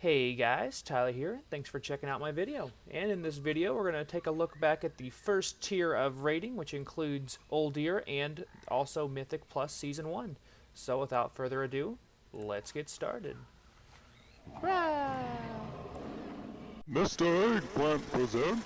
Hey guys, Tyler here. Thanks for checking out my video. And in this video, we're going to take a look back at the first tier of rating, which includes Uldir and also Mythic Plus Season 1. So without further ado, let's get started. Rah! Mr. Eggplant presents.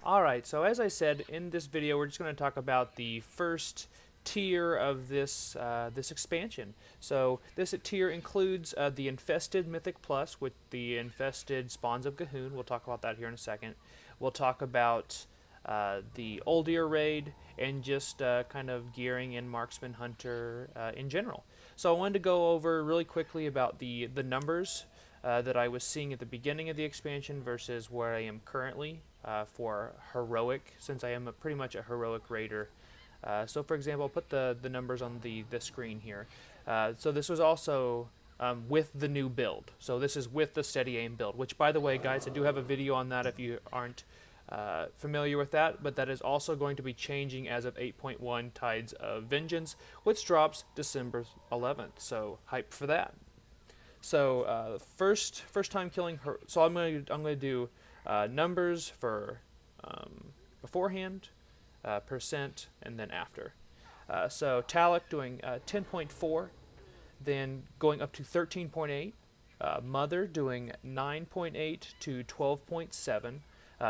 Alright, so as I said, in this video, we're just going to talk about the first tier of this this expansion. So this tier includes the Infested Mythic Plus with the Infested Spawns of Gahoon. We'll talk about that here in a second. We'll talk about the Uldir raid and just kind of gearing in Marksman Hunter in general. So I wanted to go over really quickly about the numbers that I was seeing at the beginning of the expansion versus where I am currently for heroic, since I am pretty much a heroic raider. So for example, I'll put the numbers on the screen here. So this was also with the new build. So this is with the steady aim build, which by the way, guys, I do have a video on that if you aren't familiar with that, but that is also going to be changing as of 8.1 Tides of Vengeance, which drops December 11th. So hype for that. So first time killing her. So I'm gonna do numbers for beforehand, percent, and then after. So Talek doing 10.4, then going up to 13.8. Mother doing 9.8 to 12.7.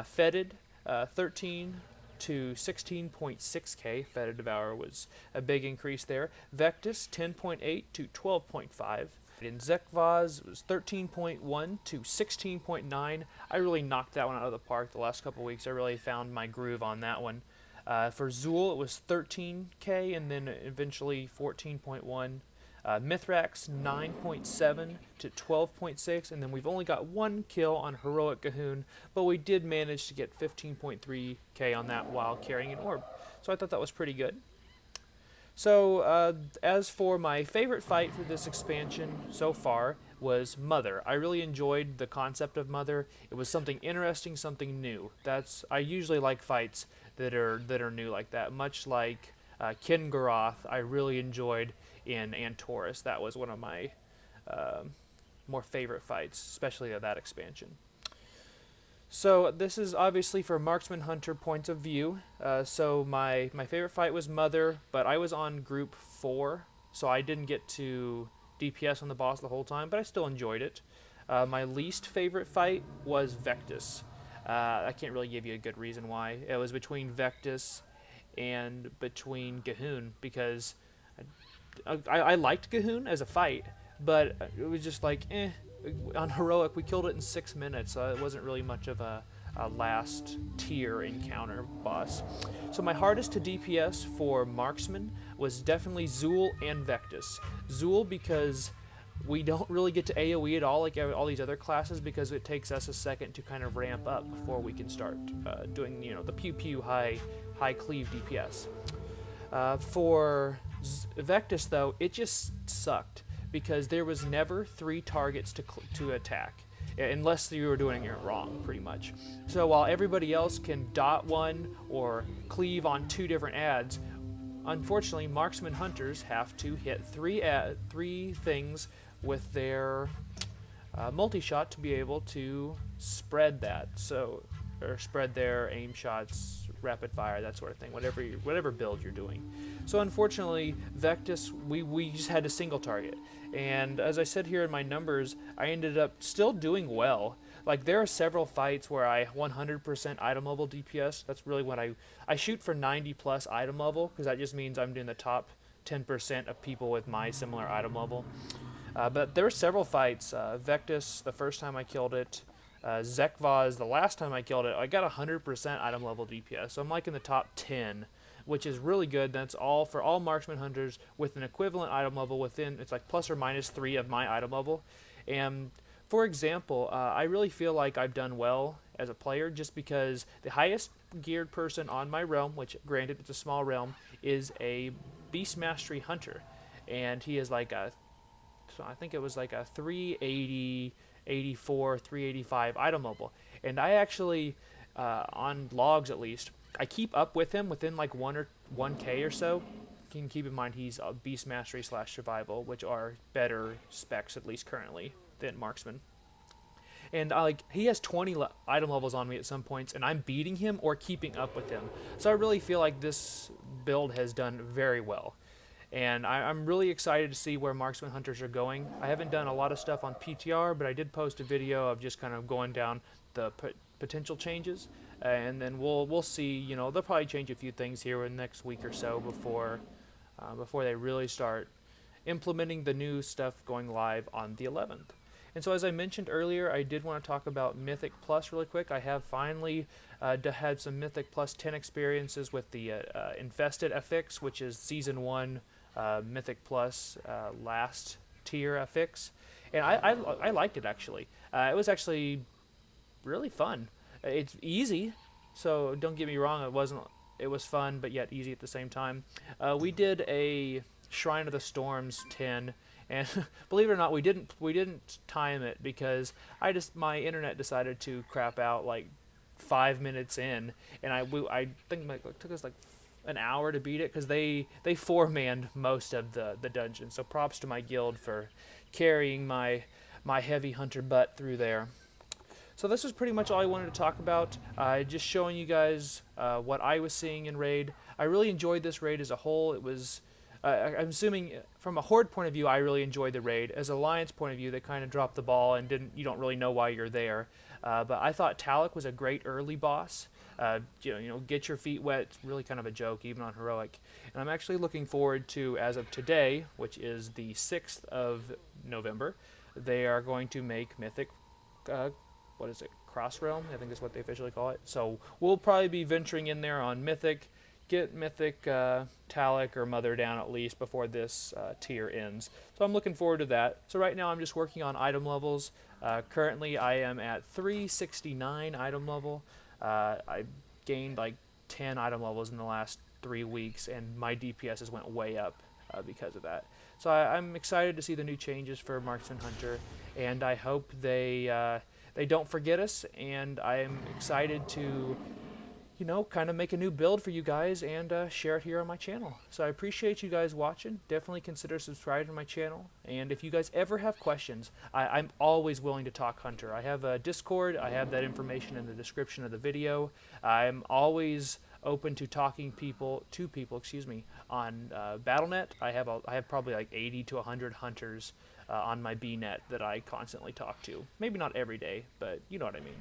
Fetid 13 to 16.6k. Fetid Devour was a big increase there. Vectus 10.8 to 12.5. In Zekvaz was 13.1 to 16.9. I really knocked that one out of the park the last couple weeks. I really found my groove on that one. For Zool, it was 13k and then eventually 14.1. Mithrax 9.7 to 12.6, and then we've only got one kill on Heroic Gahoon, but we did manage to get 15.3k on that while carrying an orb. So I thought that was pretty good. So as for my favorite fight for this expansion so far was Mother. I really enjoyed the concept of Mother. It was something interesting, something new. I usually like fights that are new like that, much like Kingaroth. I really enjoyed in Antorus. That was one of my more favorite fights, especially of that expansion. So this is obviously for Marksman Hunter points of view. So my favorite fight was Mother, but I was on group 4, so I didn't get to DPS on the boss the whole time, but I still enjoyed it. My least favorite fight was Vectus. I can't really give you a good reason why. It was between Vectus and between Gahoon, because I liked Gahoon as a fight, but it was just like, on Heroic, we killed it in 6 minutes, so it wasn't really much of a last tier encounter boss. So my hardest to DPS for Marksman was definitely Zool and Vectus. Zool because we don't really get to AoE at all like all these other classes, because it takes us a second to kind of ramp up before we can start doing the pew pew high cleave DPS. For Vectus though, it just sucked, because there was never 3 targets to attack, unless you were doing it wrong, pretty much. So while everybody else can dot one or cleave on 2 different adds, unfortunately, Marksman Hunters have to hit 3 things with their multi-shot to be able to spread that. Or spread their aim shots, rapid fire, that sort of thing, whatever build you're doing. So unfortunately, Vectus, we just had a single target. And as I said here in my numbers, I ended up still doing well. Like, there are several fights where I 100% item level DPS. That's really when I shoot for 90 plus item level, because that just means I'm doing the top 10% of people with my similar item level. But there were several fights. Vectus, the first time I killed it. Zekvaz, the last time I killed it, I got 100% item level DPS. So I'm like in the top 10, which is really good. That's all for all Marksman Hunters with an equivalent item level within, it's like plus or minus 3 of my item level. And for example, I really feel like I've done well as a player, just because the highest geared person on my realm, which granted it's a small realm, is a Beast Mastery Hunter. And he is like so I think it was like a 380, 84, 385 item level. And I actually, on logs at least, I keep up with him within like 1K or so. can keep in mind he's a Beast Mastery / Survival, which are better specs, at least currently, than Marksman. And he has 20 item levels on me at some points, and I'm beating him or keeping up with him. So I really feel like this build has done very well. And I'm really excited to see where Marksman Hunters are going. I haven't done a lot of stuff on PTR, but I did post a video of just kind of going down the potential changes. And then we'll see, you know, they'll probably change a few things here in the next week or so before they really start implementing the new stuff going live on the 11th. And so as I mentioned earlier, I did want to talk about Mythic Plus really quick. I have finally had some Mythic Plus 10 experiences with the Infested affix, which is Season 1 Mythic Plus last tier affix. And I liked it, actually. It was actually really fun. It's easy, so don't get me wrong, it was fun, but yet easy at the same time. We did a Shrine of the Storms 10, and believe it or not, we didn't time it because my internet decided to crap out like 5 minutes in, and I think it took us like an hour to beat it because they 4-manned most of the dungeon. So props to my guild for carrying my heavy hunter butt through there. So this is pretty much all I wanted to talk about. Just showing you guys what I was seeing in raid. I really enjoyed this raid as a whole. It was, I'm assuming from a Horde point of view, I really enjoyed the raid. As Alliance point of view, they kind of dropped the ball and you don't really know why you're there. But I thought Talik was a great early boss. You know, get your feet wet. It's really kind of a joke, even on Heroic. And I'm actually looking forward to, as of today, which is the 6th of November, they are going to make Mythic, what is it, Cross Realm? I think is what they officially call it. So we'll probably be venturing in there on Mythic, get Mythic Talik or Mother down at least before this tier ends. So I'm looking forward to that. So right now I'm just working on item levels. Currently I am at 369 item level. I gained like 10 item levels in the last 3 weeks, and my DPSs went way up because of that. So I'm excited to see the new changes for Marksman Hunter, and I hope they don't forget us, and I'm excited to, you know, kind of make a new build for you guys and share it here on my channel. So I appreciate you guys watching. Definitely consider subscribing to my channel. And if you guys ever have questions, I'm always willing to talk Hunter. I have a Discord. I have that information in the description of the video. I'm always open to talking to people, on Battle.net. I have probably like 80 to 100 hunters on my BNet that I constantly talk to. Maybe not every day, but you know what I mean.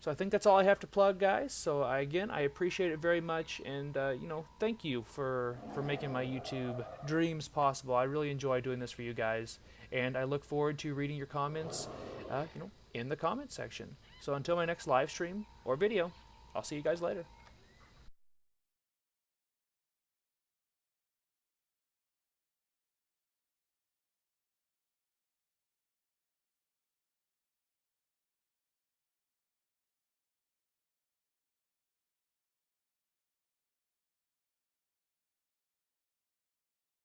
So I think that's all I have to plug, guys. So again, I appreciate it very much, and you know, thank you for making my YouTube dreams possible. I really enjoy doing this for you guys, and I look forward to reading your comments, you know, in the comment section. So until my next live stream or video, I'll see you guys later.